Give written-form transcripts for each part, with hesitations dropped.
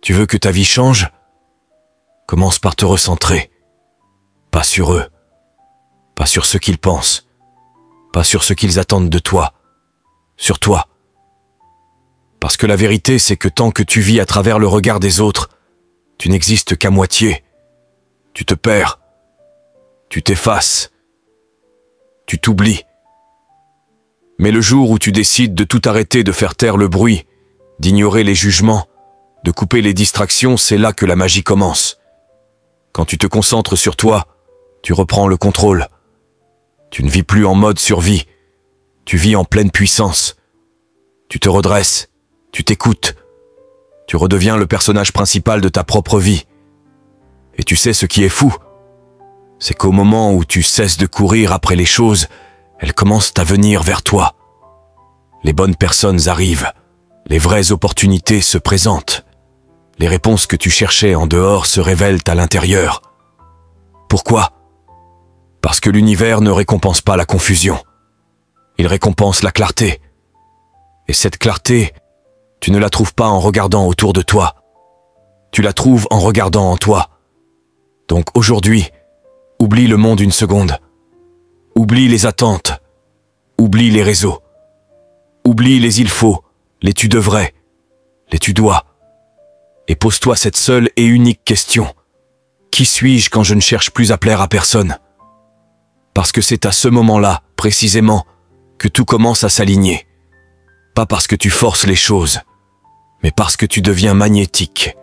Tu veux que ta vie change? Commence par te recentrer. Pas sur eux. Pas sur ce qu'ils pensent. Pas sur ce qu'ils attendent de toi. Sur toi. Parce que la vérité, c'est que tant que tu vis à travers le regard des autres, tu n'existes qu'à moitié. Tu te perds. Tu t'effaces. Tu t'oublies. Mais le jour où tu décides de tout arrêter, de faire taire le bruit, d'ignorer les jugements, de couper les distractions, c'est là que la magie commence. Quand tu te concentres sur toi, tu reprends le contrôle. Tu ne vis plus en mode survie. Tu vis en pleine puissance. Tu te redresses. Tu t'écoutes. Tu redeviens le personnage principal de ta propre vie. Et tu sais ce qui est fou? C'est qu'au moment où tu cesses de courir après les choses, elles commencent à venir vers toi. Les bonnes personnes arrivent. Les vraies opportunités se présentent. Les réponses que tu cherchais en dehors se révèlent à l'intérieur. Pourquoi? Parce que l'univers ne récompense pas la confusion. Il récompense la clarté. Et cette clarté, tu ne la trouves pas en regardant autour de toi. Tu la trouves en regardant en toi. Donc aujourd'hui, oublie le monde une seconde. Oublie les attentes. Oublie les réseaux. Oublie les il faut, les tu devrais, les tu dois. Et pose-toi cette seule et unique question. Qui suis-je quand je ne cherche plus à plaire à personne? Parce que c'est à ce moment-là, précisément, que tout commence à s'aligner. Pas parce que tu forces les choses, mais parce que tu deviens magnétique.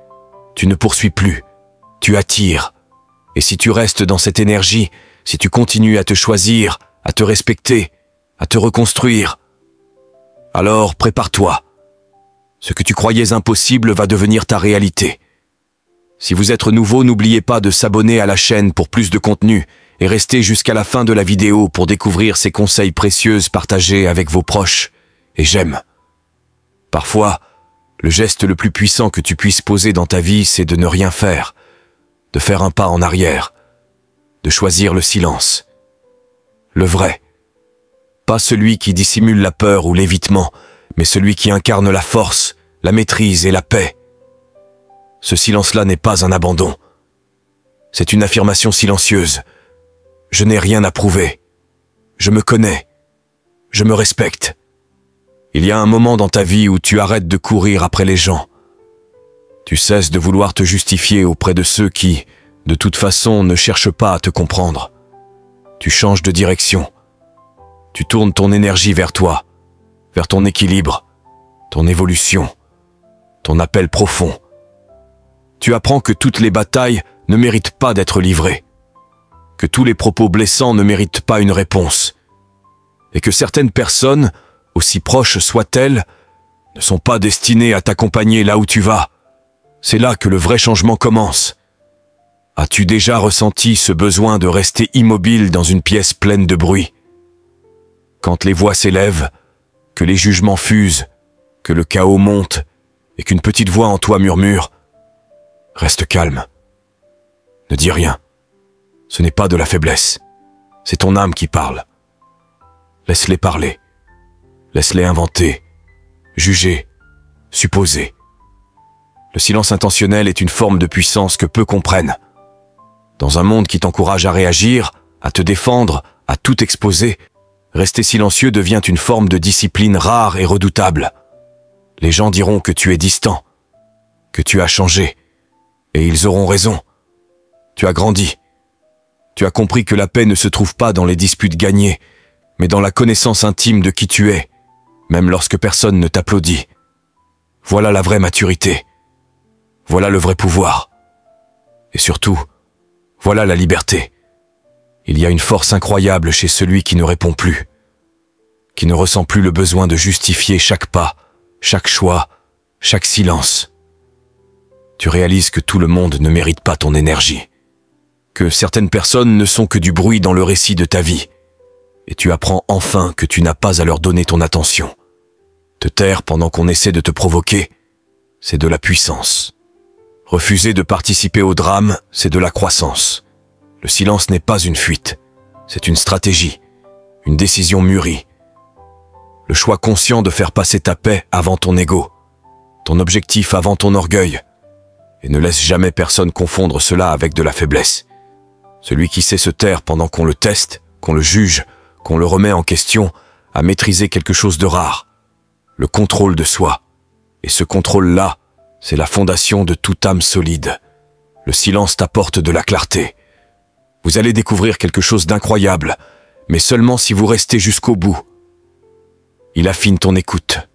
Tu ne poursuis plus, tu attires. Et si tu restes dans cette énergie, si tu continues à te choisir, à te respecter, à te reconstruire, alors prépare-toi. Ce que tu croyais impossible va devenir ta réalité. Si vous êtes nouveau, n'oubliez pas de s'abonner à la chaîne pour plus de contenu et restez jusqu'à la fin de la vidéo pour découvrir ces conseils précieux partagés avec vos proches. Et j'aime. Parfois, le geste le plus puissant que tu puisses poser dans ta vie, c'est de ne rien faire, de faire un pas en arrière, de choisir le silence. Le vrai. Pas celui qui dissimule la peur ou l'évitement, mais celui qui incarne la force, la maîtrise et la paix. Ce silence-là n'est pas un abandon. C'est une affirmation silencieuse. Je n'ai rien à prouver. Je me connais. Je me respecte. Il y a un moment dans ta vie où tu arrêtes de courir après les gens. Tu cesses de vouloir te justifier auprès de ceux qui, de toute façon, ne cherchent pas à te comprendre. Tu changes de direction. Tu tournes ton énergie vers toi, vers ton équilibre, ton évolution, ton appel profond. Tu apprends que toutes les batailles ne méritent pas d'être livrées, que tous les propos blessants ne méritent pas une réponse, et que certaines personnes, aussi proches soient-elles, ne sont pas destinées à t'accompagner là où tu vas. C'est là que le vrai changement commence. As-tu déjà ressenti ce besoin de rester immobile dans une pièce pleine de bruit? Quand les voix s'élèvent, que les jugements fusent, que le chaos monte et qu'une petite voix en toi murmure « Reste calme. Ne dis rien. Ce n'est pas de la faiblesse. C'est ton âme qui parle. Laisse-les parler. Laisse-les inventer, juger, supposer. Le silence intentionnel est une forme de puissance que peu comprennent. Dans un monde qui t'encourage à réagir, à te défendre, à tout exposer, rester silencieux devient une forme de discipline rare et redoutable. Les gens diront que tu es distant, que tu as changé, et ils auront raison. Tu as grandi. Tu as compris que la paix ne se trouve pas dans les disputes gagnées, mais dans la connaissance intime de qui tu es, même lorsque personne ne t'applaudit. Voilà la vraie maturité. Voilà le vrai pouvoir. Et surtout, voilà la liberté. Il y a une force incroyable chez celui qui ne répond plus, qui ne ressent plus le besoin de justifier chaque pas, chaque choix, chaque silence. Tu réalises que tout le monde ne mérite pas ton énergie, que certaines personnes ne sont que du bruit dans le récit de ta vie, et tu apprends enfin que tu n'as pas à leur donner ton attention. Te taire pendant qu'on essaie de te provoquer, c'est de la puissance. Refuser de participer au drame, c'est de la croissance. Le silence n'est pas une fuite, c'est une stratégie, une décision mûrie. Le choix conscient de faire passer ta paix avant ton ego, ton objectif avant ton orgueil, Et ne laisse jamais personne confondre cela avec de la faiblesse. Celui qui sait se taire pendant qu'on le teste, qu'on le juge, qu'on le remet en question, a maîtrisé quelque chose de rare. Le contrôle de soi. Et ce contrôle-là, c'est la fondation de toute âme solide. Le silence t'apporte de la clarté. Vous allez découvrir quelque chose d'incroyable, mais seulement si vous restez jusqu'au bout. Il affine ton écoute.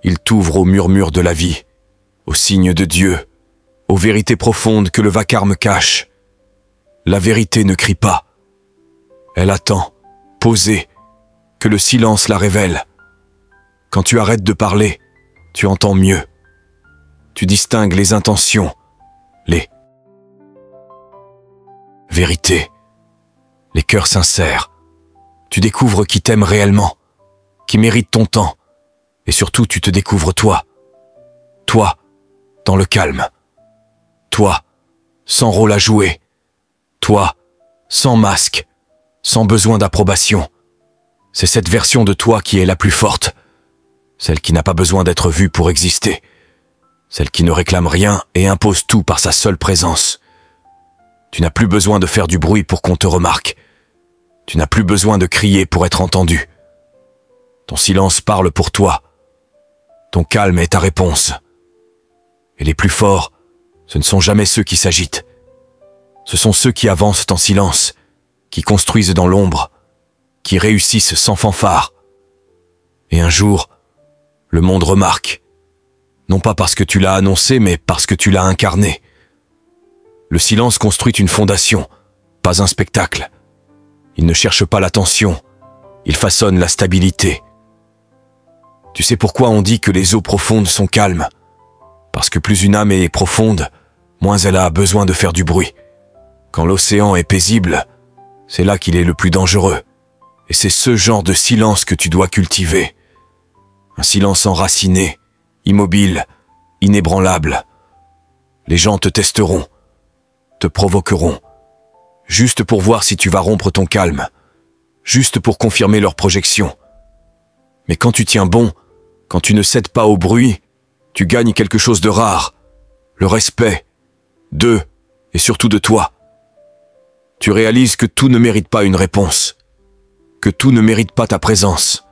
Il t'ouvre au murmure de la vie, aux signes de Dieu, aux vérités profondes que le vacarme cache. La vérité ne crie pas. Elle attend, posée, que le silence la révèle. Quand tu arrêtes de parler, tu entends mieux. Tu distingues les intentions, les vérités, les cœurs sincères. Tu découvres qui t'aime réellement, qui mérite ton temps, et surtout tu te découvres toi. Toi, dans le calme. Toi, sans rôle à jouer. Toi, sans masque, sans besoin d'approbation. C'est cette version de toi qui est la plus forte. Celle qui n'a pas besoin d'être vue pour exister. Celle qui ne réclame rien et impose tout par sa seule présence. Tu n'as plus besoin de faire du bruit pour qu'on te remarque. Tu n'as plus besoin de crier pour être entendu. Ton silence parle pour toi. Ton calme est ta réponse. Et les plus forts, ce ne sont jamais ceux qui s'agitent. Ce sont ceux qui avancent en silence, qui construisent dans l'ombre, qui réussissent sans fanfare. Et un jour, le monde remarque. Non pas parce que tu l'as annoncé, mais parce que tu l'as incarné. Le silence construit une fondation, pas un spectacle. Il ne cherche pas l'attention, il façonne la stabilité. Tu sais pourquoi on dit que les eaux profondes sont calmes? Parce que plus une âme est profonde, moins elle a besoin de faire du bruit. Quand l'océan est paisible, c'est là qu'il est le plus dangereux. Et c'est ce genre de silence que tu dois cultiver. Un silence enraciné, immobile, inébranlable. Les gens te testeront, te provoqueront, juste pour voir si tu vas rompre ton calme, juste pour confirmer leurs projections. Mais quand tu tiens bon, quand tu ne cèdes pas au bruit, tu gagnes quelque chose de rare, le respect, d'eux et surtout de toi. Tu réalises que tout ne mérite pas une réponse, que tout ne mérite pas ta présence.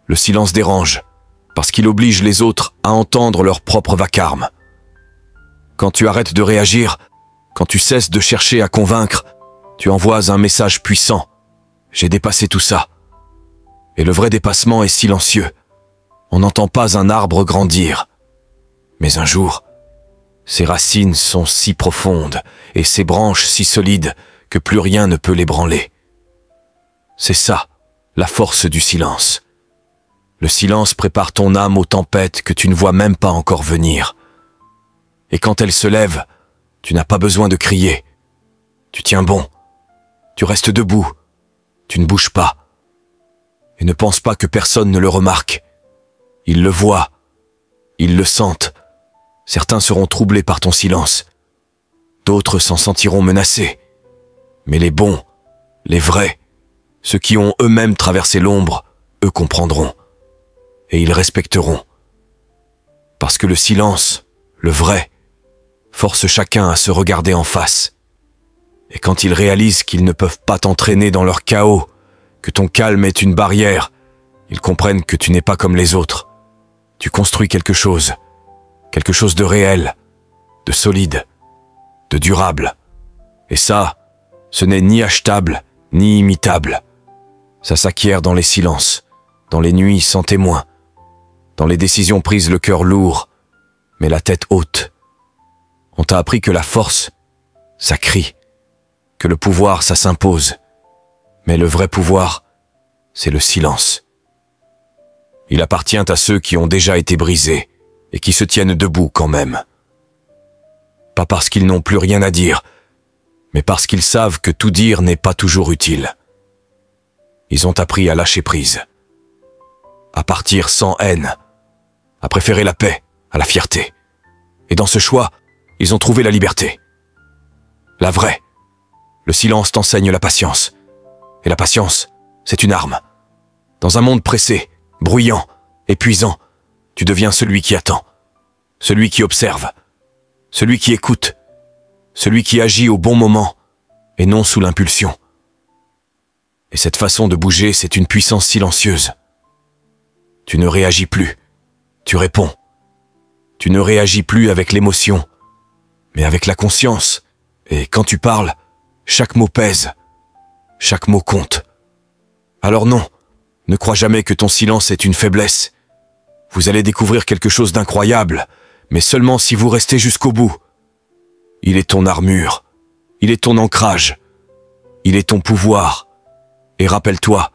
Le silence dérange, parce qu'il oblige les autres à entendre leur propre vacarme. Quand tu arrêtes de réagir, quand tu cesses de chercher à convaincre, tu envoies un message puissant. J'ai dépassé tout ça. Et le vrai dépassement est silencieux. On n'entend pas un arbre grandir. Mais un jour, ses racines sont si profondes et ses branches si solides que plus rien ne peut l'ébranler. C'est ça, la force du silence. Le silence prépare ton âme aux tempêtes que tu ne vois même pas encore venir. Et quand elle se lève, tu n'as pas besoin de crier. Tu tiens bon. Tu restes debout. Tu ne bouges pas. Et ne pense pas que personne ne le remarque. Ils le voient. Ils le sentent. Certains seront troublés par ton silence. D'autres s'en sentiront menacés. Mais les bons, les vrais, ceux qui ont eux-mêmes traversé l'ombre, eux comprendront. Et ils respecteront. Parce que le silence, le vrai, force chacun à se regarder en face. Et quand ils réalisent qu'ils ne peuvent pas t'entraîner dans leur chaos, que ton calme est une barrière, ils comprennent que tu n'es pas comme les autres. Tu construis quelque chose de réel, de solide, de durable. Et ça, ce n'est ni achetable, ni imitable. Ça s'acquiert dans les silences, dans les nuits sans témoin, dans les décisions prises le cœur lourd, mais la tête haute. On t'a appris que la force, ça crie, que le pouvoir, ça s'impose. Mais le vrai pouvoir, c'est le silence. Il appartient à ceux qui ont déjà été brisés et qui se tiennent debout quand même. Pas parce qu'ils n'ont plus rien à dire, mais parce qu'ils savent que tout dire n'est pas toujours utile. Ils ont appris à lâcher prise, à partir sans haine, à préférer la paix à la fierté. Et dans ce choix, ils ont trouvé la liberté. La vraie. Le silence t'enseigne la patience. Et la patience, c'est une arme. Dans un monde pressé, bruyant, épuisant, tu deviens celui qui attend, celui qui observe, celui qui écoute, celui qui agit au bon moment et non sous l'impulsion. Et cette façon de bouger, c'est une puissance silencieuse. Tu ne réagis plus, tu réponds. Tu ne réagis plus avec l'émotion, mais avec la conscience. Et quand tu parles, chaque mot pèse, chaque mot compte. Alors non, ne crois jamais que ton silence est une faiblesse. Vous allez découvrir quelque chose d'incroyable, mais seulement si vous restez jusqu'au bout. Il est ton armure, il est ton ancrage, il est ton pouvoir. Et rappelle-toi,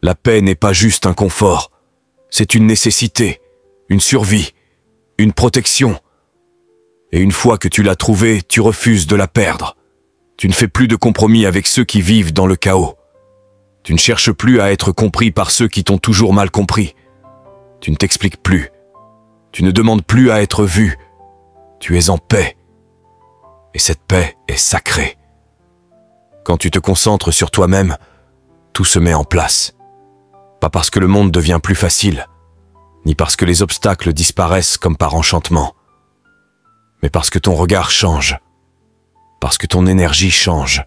la paix n'est pas juste un confort, c'est une nécessité, une survie, une protection. Et une fois que tu l'as trouvée, tu refuses de la perdre. Tu ne fais plus de compromis avec ceux qui vivent dans le chaos. Tu ne cherches plus à être compris par ceux qui t'ont toujours mal compris. Tu ne t'expliques plus. Tu ne demandes plus à être vu. Tu es en paix. Et cette paix est sacrée. Quand tu te concentres sur toi-même, tout se met en place. Pas parce que le monde devient plus facile, ni parce que les obstacles disparaissent comme par enchantement, mais parce que ton regard change, parce que ton énergie change,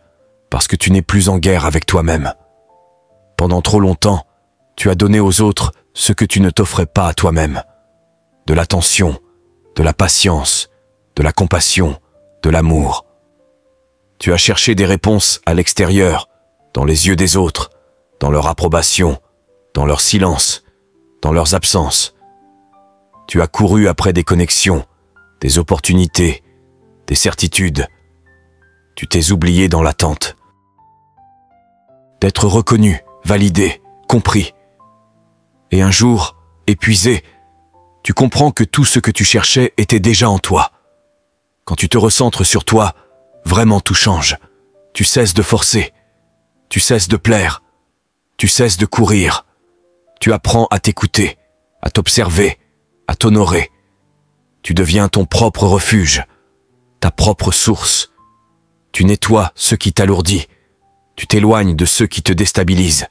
parce que tu n'es plus en guerre avec toi-même. Pendant trop longtemps, tu as donné aux autres ce que tu ne t'offrais pas à toi-même. De l'attention, de la patience, de la compassion, de l'amour. Tu as cherché des réponses à l'extérieur, dans les yeux des autres, dans leur approbation, dans leur silence, dans leurs absences. Tu as couru après des connexions, des opportunités, des certitudes. Tu t'es oublié dans l'attente. D'être reconnu, validé, compris. Et un jour, épuisé, tu comprends que tout ce que tu cherchais était déjà en toi. Quand tu te recentres sur toi, vraiment tout change. Tu cesses de forcer, tu cesses de plaire, tu cesses de courir. Tu apprends à t'écouter, à t'observer, à t'honorer. Tu deviens ton propre refuge, ta propre source. Tu nettoies ce qui t'alourdit. Tu t'éloignes de ceux qui te déstabilisent.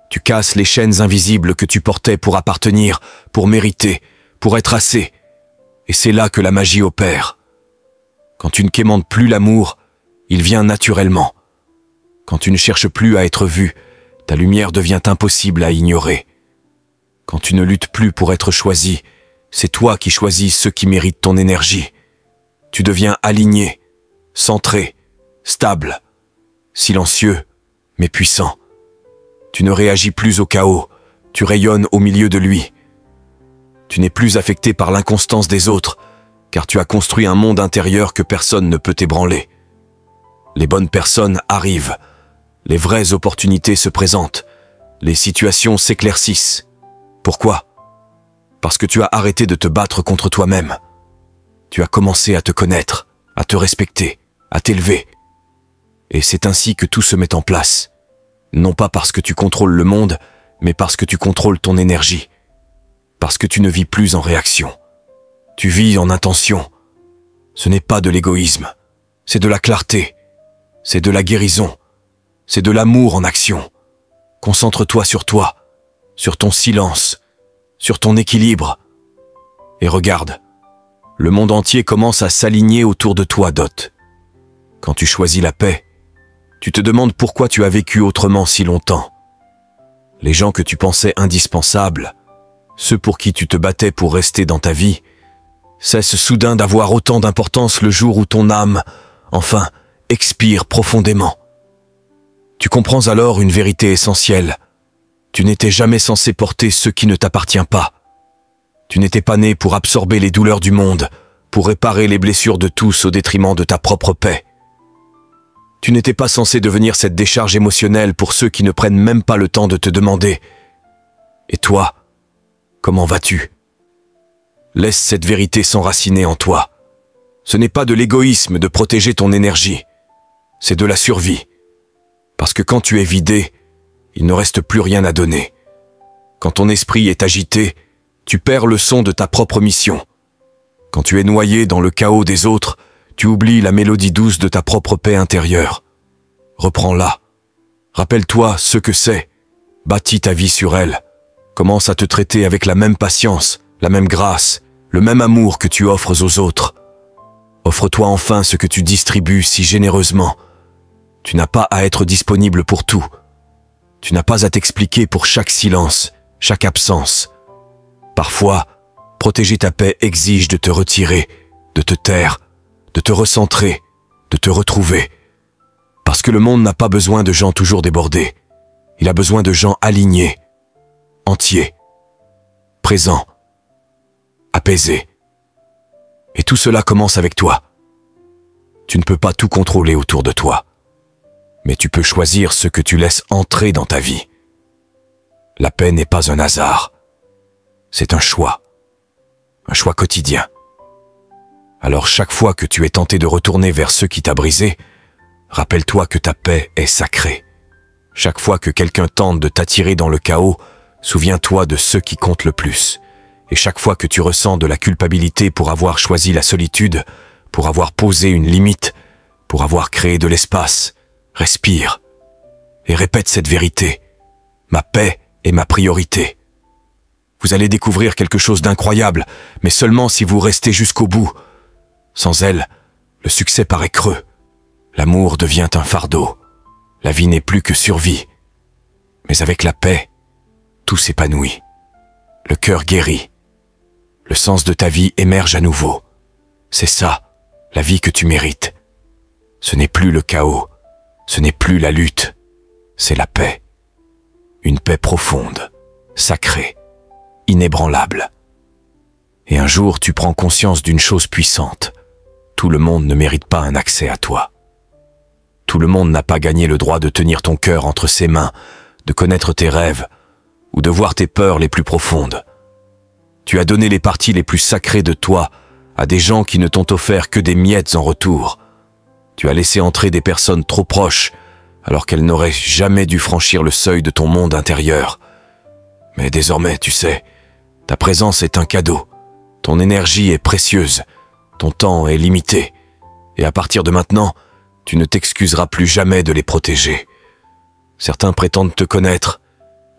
Tu casses les chaînes invisibles que tu portais pour appartenir, pour mériter, pour être assez. Et c'est là que la magie opère. Quand tu ne quémandes plus l'amour, il vient naturellement. Quand tu ne cherches plus à être vu, ta lumière devient impossible à ignorer. Quand tu ne luttes plus pour être choisi, c'est toi qui choisis ceux qui méritent ton énergie. Tu deviens aligné, centré, stable, silencieux, mais puissant. Tu ne réagis plus au chaos, tu rayonnes au milieu de lui. Tu n'es plus affecté par l'inconstance des autres, car tu as construit un monde intérieur que personne ne peut ébranler. Les bonnes personnes arrivent, les vraies opportunités se présentent, les situations s'éclaircissent. Pourquoi ? Parce que tu as arrêté de te battre contre toi-même. Tu as commencé à te connaître, à te respecter, à t'élever. Et c'est ainsi que tout se met en place. Non pas parce que tu contrôles le monde, mais parce que tu contrôles ton énergie. Parce que tu ne vis plus en réaction. Tu vis en intention. Ce n'est pas de l'égoïsme, c'est de la clarté, c'est de la guérison, c'est de l'amour en action. Concentre-toi sur toi, sur ton silence, sur ton équilibre. Et regarde, le monde entier commence à s'aligner autour de toi, Dot. Quand tu choisis la paix, tu te demandes pourquoi tu as vécu autrement si longtemps. Les gens que tu pensais indispensables, ceux pour qui tu te battais pour rester dans ta vie, cessent soudain d'avoir autant d'importance le jour où ton âme, enfin, expire profondément. Tu comprends alors une vérité essentielle. Tu n'étais jamais censé porter ce qui ne t'appartient pas. Tu n'étais pas né pour absorber les douleurs du monde, pour réparer les blessures de tous au détriment de ta propre paix. Tu n'étais pas censé devenir cette décharge émotionnelle pour ceux qui ne prennent même pas le temps de te demander « Et toi, comment vas-tu » Laisse cette vérité s'enraciner en toi. Ce n'est pas de l'égoïsme de protéger ton énergie, c'est de la survie. Parce que quand tu es vidé, il ne reste plus rien à donner. Quand ton esprit est agité, tu perds le son de ta propre mission. Quand tu es noyé dans le chaos des autres, tu oublies la mélodie douce de ta propre paix intérieure. Reprends-la. Rappelle-toi ce que c'est. Bâtis ta vie sur elle. Commence à te traiter avec la même patience, la même grâce, le même amour que tu offres aux autres. Offre-toi enfin ce que tu distribues si généreusement. Tu n'as pas à être disponible pour tout. Tu n'as pas à t'expliquer pour chaque silence, chaque absence. Parfois, protéger ta paix exige de te retirer, de te taire, de te recentrer, de te retrouver. Parce que le monde n'a pas besoin de gens toujours débordés. Il a besoin de gens alignés, entiers, présents, apaisés. Et tout cela commence avec toi. Tu ne peux pas tout contrôler autour de toi, mais tu peux choisir ce que tu laisses entrer dans ta vie. La paix n'est pas un hasard, c'est un choix quotidien. Alors chaque fois que tu es tenté de retourner vers ceux qui t'a brisé, rappelle-toi que ta paix est sacrée. Chaque fois que quelqu'un tente de t'attirer dans le chaos, souviens-toi de ceux qui comptent le plus. Et chaque fois que tu ressens de la culpabilité pour avoir choisi la solitude, pour avoir posé une limite, pour avoir créé de l'espace, respire et répète cette vérité. Ma paix est ma priorité. Vous allez découvrir quelque chose d'incroyable, mais seulement si vous restez jusqu'au bout. Sans elle, le succès paraît creux. L'amour devient un fardeau. La vie n'est plus que survie. Mais avec la paix, tout s'épanouit. Le cœur guérit. Le sens de ta vie émerge à nouveau. C'est ça, la vie que tu mérites. Ce n'est plus le chaos, ce n'est plus la lutte, c'est la paix. Une paix profonde, sacrée, inébranlable. Et un jour, tu prends conscience d'une chose puissante. Tout le monde ne mérite pas un accès à toi. Tout le monde n'a pas gagné le droit de tenir ton cœur entre ses mains, de connaître tes rêves ou de voir tes peurs les plus profondes. Tu as donné les parties les plus sacrées de toi à des gens qui ne t'ont offert que des miettes en retour. Tu as laissé entrer des personnes trop proches alors qu'elles n'auraient jamais dû franchir le seuil de ton monde intérieur. Mais désormais, tu sais, ta présence est un cadeau. Ton énergie est précieuse, ton temps est limité. Et à partir de maintenant, tu ne t'excuseras plus jamais de les protéger. Certains prétendent te connaître,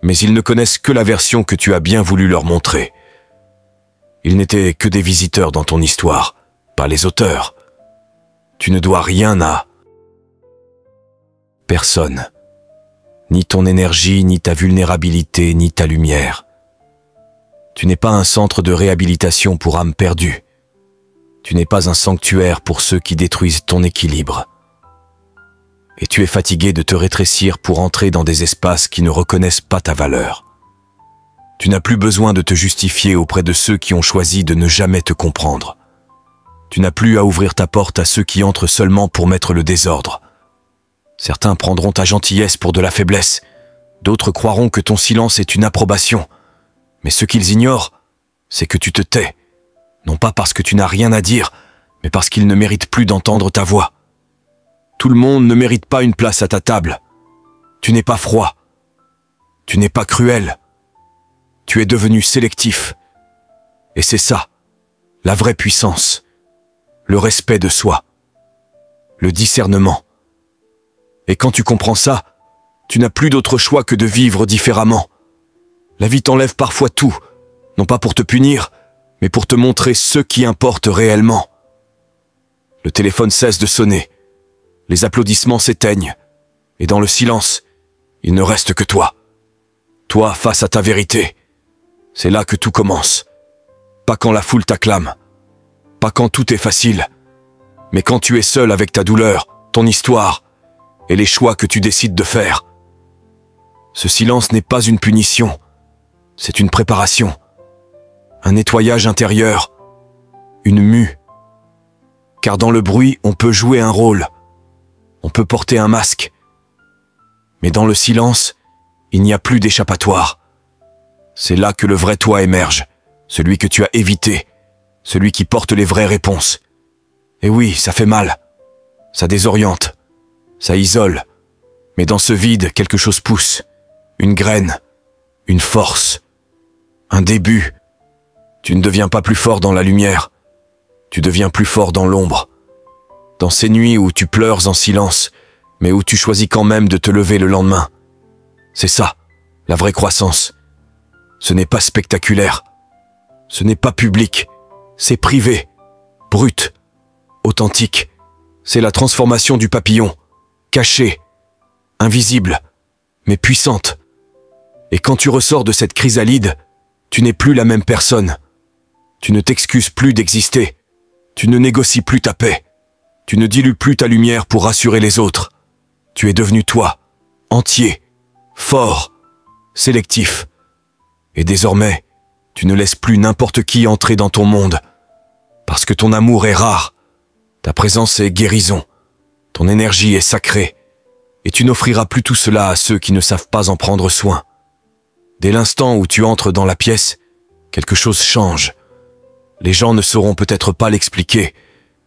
mais ils ne connaissent que la version que tu as bien voulu leur montrer. Ils n'étaient que des visiteurs dans ton histoire, pas les auteurs. Tu ne dois rien à personne. Ni ton énergie, ni ta vulnérabilité, ni ta lumière. Tu n'es pas un centre de réhabilitation pour âmes perdues. Tu n'es pas un sanctuaire pour ceux qui détruisent ton équilibre. Et tu es fatigué de te rétrécir pour entrer dans des espaces qui ne reconnaissent pas ta valeur. Tu n'as plus besoin de te justifier auprès de ceux qui ont choisi de ne jamais te comprendre. Tu n'as plus à ouvrir ta porte à ceux qui entrent seulement pour mettre le désordre. Certains prendront ta gentillesse pour de la faiblesse, d'autres croiront que ton silence est une approbation. Mais ce qu'ils ignorent, c'est que tu te tais, non pas parce que tu n'as rien à dire, mais parce qu'ils ne méritent plus d'entendre ta voix. Tout le monde ne mérite pas une place à ta table. Tu n'es pas froid. Tu n'es pas cruel. Tu es devenu sélectif. Et c'est ça, la vraie puissance. Le respect de soi. Le discernement. Et quand tu comprends ça, tu n'as plus d'autre choix que de vivre différemment. La vie t'enlève parfois tout, non pas pour te punir, mais pour te montrer ce qui importe réellement. Le téléphone cesse de sonner. Les applaudissements s'éteignent. Et dans le silence, il ne reste que toi. Toi face à ta vérité. C'est là que tout commence. Pas quand la foule t'acclame. Pas quand tout est facile. Mais quand tu es seul avec ta douleur, ton histoire et les choix que tu décides de faire. Ce silence n'est pas une punition. C'est une préparation. Un nettoyage intérieur. Une mue. Car dans le bruit, on peut jouer un rôle. On peut porter un masque. Mais dans le silence, il n'y a plus d'échappatoire. C'est là que le vrai toi émerge, celui que tu as évité, celui qui porte les vraies réponses. Et oui, ça fait mal. Ça désoriente. Ça isole. Mais dans ce vide, quelque chose pousse. Une graine. Une force. Un début. Tu ne deviens pas plus fort dans la lumière. Tu deviens plus fort dans l'ombre. Dans ces nuits où tu pleures en silence, mais où tu choisis quand même de te lever le lendemain. C'est ça, la vraie croissance. Ce n'est pas spectaculaire. Ce n'est pas public. C'est privé. Brut. authentique. C'est la transformation du papillon, cachée, invisible, mais puissante. Et quand tu ressors de cette chrysalide, tu n'es plus la même personne. Tu ne t'excuses plus d'exister. Tu ne négocies plus ta paix. Tu ne dilues plus ta lumière pour rassurer les autres. Tu es devenu toi, entier, fort, sélectif. Et désormais, tu ne laisses plus n'importe qui entrer dans ton monde. Parce que ton amour est rare, ta présence est guérison, ton énergie est sacrée. Et tu n'offriras plus tout cela à ceux qui ne savent pas en prendre soin. Dès l'instant où tu entres dans la pièce, quelque chose change. Les gens ne sauront peut-être pas l'expliquer,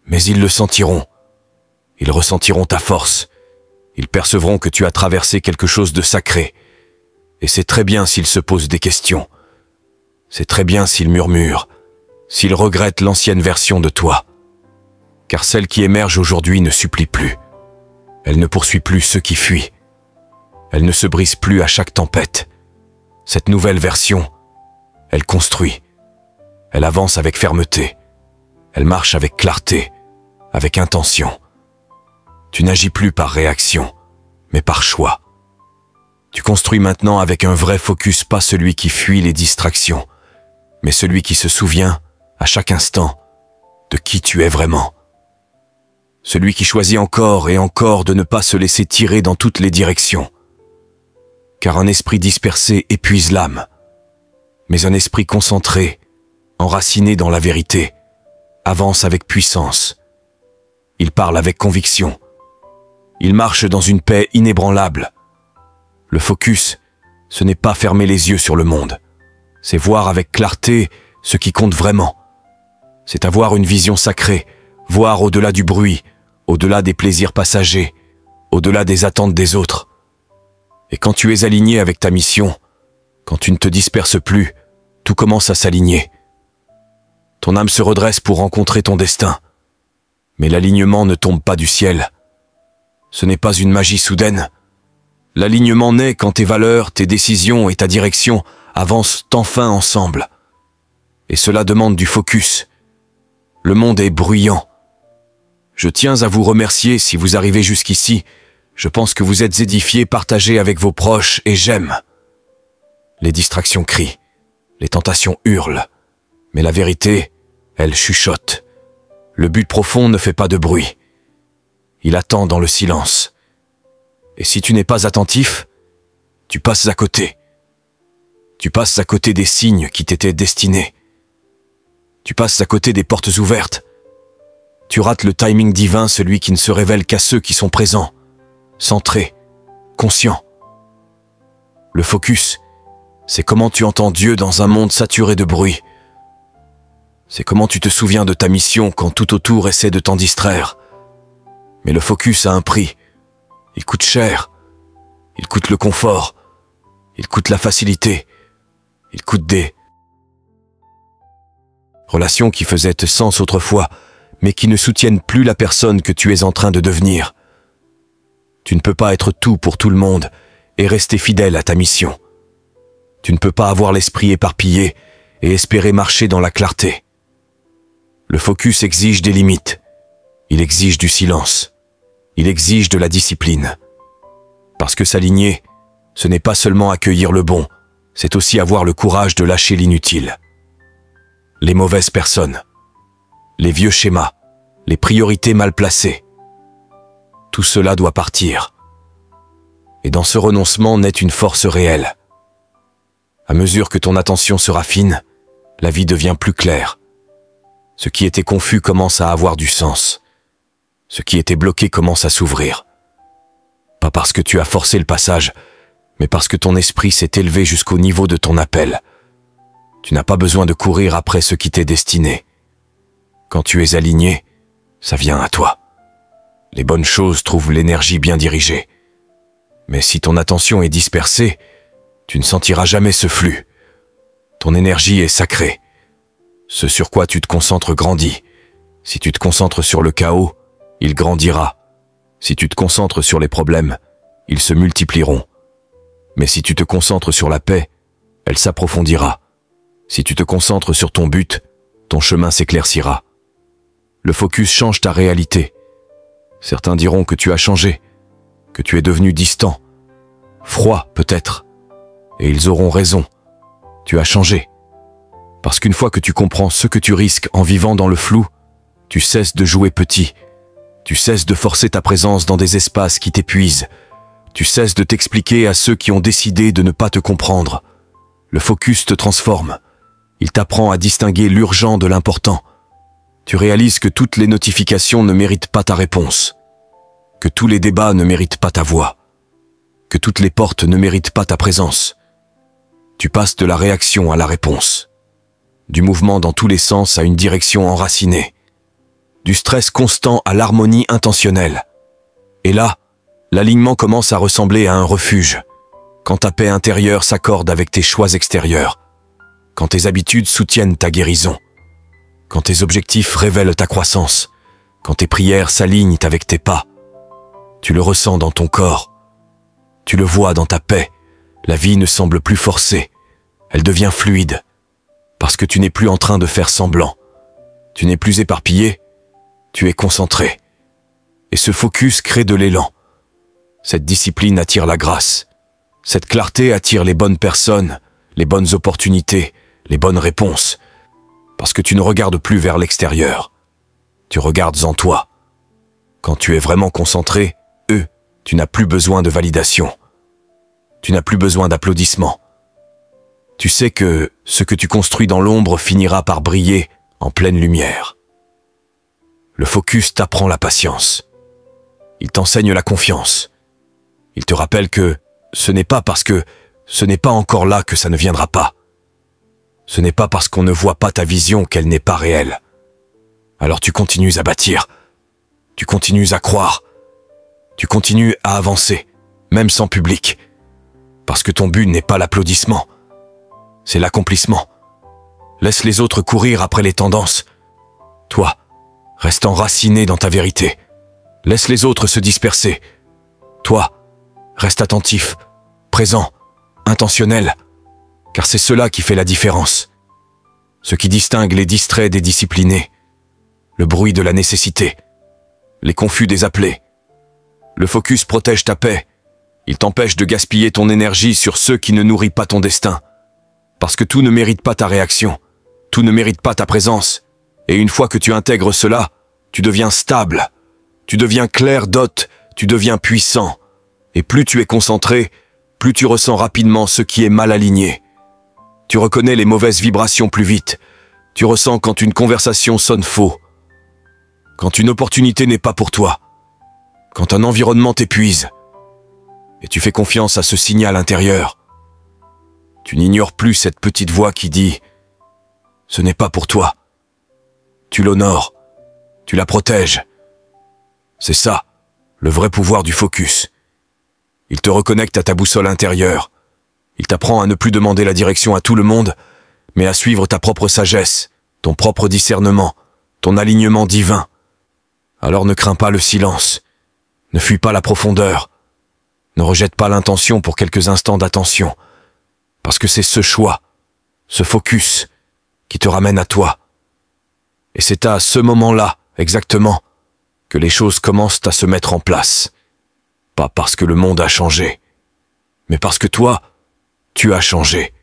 mais ils le sentiront. Ils ressentiront ta force. Ils percevront que tu as traversé quelque chose de sacré. Et c'est très bien s'ils se posent des questions. C'est très bien s'ils murmurent, s'ils regrettent l'ancienne version de toi. Car celle qui émerge aujourd'hui ne supplie plus. Elle ne poursuit plus ceux qui fuient. Elle ne se brise plus à chaque tempête. Cette nouvelle version, elle construit. Elle avance avec fermeté. Elle marche avec clarté, avec intention. Tu n'agis plus par réaction, mais par choix. Tu construis maintenant avec un vrai focus, pas celui qui fuit les distractions, mais celui qui se souvient, à chaque instant, de qui tu es vraiment. Celui qui choisit encore et encore de ne pas se laisser tirer dans toutes les directions. Car un esprit dispersé épuise l'âme, mais un esprit concentré, enraciné dans la vérité, avance avec puissance. Il parle avec conviction. Il marche dans une paix inébranlable. Le focus, ce n'est pas fermer les yeux sur le monde. C'est voir avec clarté ce qui compte vraiment. C'est avoir une vision sacrée, voir au-delà du bruit, au-delà des plaisirs passagers, au-delà des attentes des autres. Et quand tu es aligné avec ta mission, quand tu ne te disperses plus, tout commence à s'aligner. Ton âme se redresse pour rencontrer ton destin. Mais l'alignement ne tombe pas du ciel. Ce n'est pas une magie soudaine. L'alignement naît quand tes valeurs, tes décisions et ta direction avancent enfin ensemble. Et cela demande du focus. Le monde est bruyant. Je tiens à vous remercier si vous arrivez jusqu'ici. Je pense que vous êtes édifiés, partagés avec vos proches et j'aime. Les distractions crient, les tentations hurlent, mais la vérité, elle chuchote. Le but profond ne fait pas de bruit. Il attend dans le silence. Et si tu n'es pas attentif, tu passes à côté. Tu passes à côté des signes qui t'étaient destinés. Tu passes à côté des portes ouvertes. Tu rates le timing divin, celui qui ne se révèle qu'à ceux qui sont présents, centrés, conscients. Le focus, c'est comment tu entends Dieu dans un monde saturé de bruit. C'est comment tu te souviens de ta mission quand tout autour essaie de t'en distraire. Mais le focus a un prix. Il coûte cher. Il coûte le confort. Il coûte la facilité. Il coûte des relations qui faisaient sens autrefois, mais qui ne soutiennent plus la personne que tu es en train de devenir. Tu ne peux pas être tout pour tout le monde et rester fidèle à ta mission. Tu ne peux pas avoir l'esprit éparpillé et espérer marcher dans la clarté. Le focus exige des limites. Il exige du silence. Il exige de la discipline. Parce que s'aligner, ce n'est pas seulement accueillir le bon, c'est aussi avoir le courage de lâcher l'inutile. Les mauvaises personnes, les vieux schémas, les priorités mal placées. Tout cela doit partir. Et dans ce renoncement naît une force réelle. À mesure que ton attention se raffine, la vie devient plus claire. Ce qui était confus commence à avoir du sens. Ce qui était bloqué commence à s'ouvrir. Pas parce que tu as forcé le passage, mais parce que ton esprit s'est élevé jusqu'au niveau de ton appel. Tu n'as pas besoin de courir après ce qui t'est destiné. Quand tu es aligné, ça vient à toi. Les bonnes choses trouvent l'énergie bien dirigée. Mais si ton attention est dispersée, tu ne sentiras jamais ce flux. Ton énergie est sacrée. Ce sur quoi tu te concentres grandit. Si tu te concentres sur le chaos, il grandira. Si tu te concentres sur les problèmes, ils se multiplieront. Mais si tu te concentres sur la paix, elle s'approfondira. Si tu te concentres sur ton but, ton chemin s'éclaircira. Le focus change ta réalité. Certains diront que tu as changé, que tu es devenu distant, froid peut-être. Et ils auront raison. Tu as changé. Parce qu'une fois que tu comprends ce que tu risques en vivant dans le flou, tu cesses de jouer petit. Tu cesses de forcer ta présence dans des espaces qui t'épuisent. Tu cesses de t'expliquer à ceux qui ont décidé de ne pas te comprendre. Le focus te transforme. Il t'apprend à distinguer l'urgent de l'important. Tu réalises que toutes les notifications ne méritent pas ta réponse, que tous les débats ne méritent pas ta voix, que toutes les portes ne méritent pas ta présence. Tu passes de la réaction à la réponse, du mouvement dans tous les sens à une direction enracinée, du stress constant à l'harmonie intentionnelle. Et là, l'alignement commence à ressembler à un refuge, quand ta paix intérieure s'accorde avec tes choix extérieurs, quand tes habitudes soutiennent ta guérison, quand tes objectifs révèlent ta croissance, quand tes prières s'alignent avec tes pas. Tu le ressens dans ton corps, tu le vois dans ta paix. La vie ne semble plus forcée, elle devient fluide, parce que tu n'es plus en train de faire semblant. Tu n'es plus éparpillé, tu es concentré. Et ce focus crée de l'élan. Cette discipline attire la grâce. Cette clarté attire les bonnes personnes, les bonnes opportunités, les bonnes réponses. Parce que tu ne regardes plus vers l'extérieur. Tu regardes en toi. Quand tu es vraiment concentré, tu n'as plus besoin de validation. Tu n'as plus besoin d'applaudissements. Tu sais que ce que tu construis dans l'ombre finira par briller en pleine lumière. Le focus t'apprend la patience. Il t'enseigne la confiance. Il te rappelle que ce n'est pas parce que ce n'est pas encore là que ça ne viendra pas. Ce n'est pas parce qu'on ne voit pas ta vision qu'elle n'est pas réelle. Alors tu continues à bâtir, tu continues à croire, tu continues à avancer, même sans public. Parce que ton but n'est pas l'applaudissement, c'est l'accomplissement. Laisse les autres courir après les tendances. Toi, reste enraciné dans ta vérité. Laisse les autres se disperser. Toi, reste attentif, présent, intentionnel. Car c'est cela qui fait la différence. Ce qui distingue les distraits des disciplinés. Le bruit de la nécessité. Les confus des appelés. Le focus protège ta paix. Il t'empêche de gaspiller ton énergie sur ceux qui ne nourrissent pas ton destin. Parce que tout ne mérite pas ta réaction. Tout ne mérite pas ta présence. Et une fois que tu intègres cela, tu deviens stable. Tu deviens clair d'hôte. Tu deviens puissant. Et plus tu es concentré, plus tu ressens rapidement ce qui est mal aligné. Tu reconnais les mauvaises vibrations plus vite. Tu ressens quand une conversation sonne faux. Quand une opportunité n'est pas pour toi. Quand un environnement t'épuise. Et tu fais confiance à ce signal intérieur. Tu n'ignores plus cette petite voix qui dit « Ce n'est pas pour toi ». Tu l'honores. Tu la protèges. C'est ça, le vrai pouvoir du focus. Il te reconnecte à ta boussole intérieure. Il t'apprend à ne plus demander la direction à tout le monde, mais à suivre ta propre sagesse, ton propre discernement, ton alignement divin. Alors ne crains pas le silence, ne fuis pas la profondeur, ne rejette pas l'intention pour quelques instants d'attention, parce que c'est ce choix, ce focus, qui te ramène à toi. Et c'est à ce moment-là, exactement, que les choses commencent à se mettre en place. Pas parce que le monde a changé, mais parce que toi, tu as changé.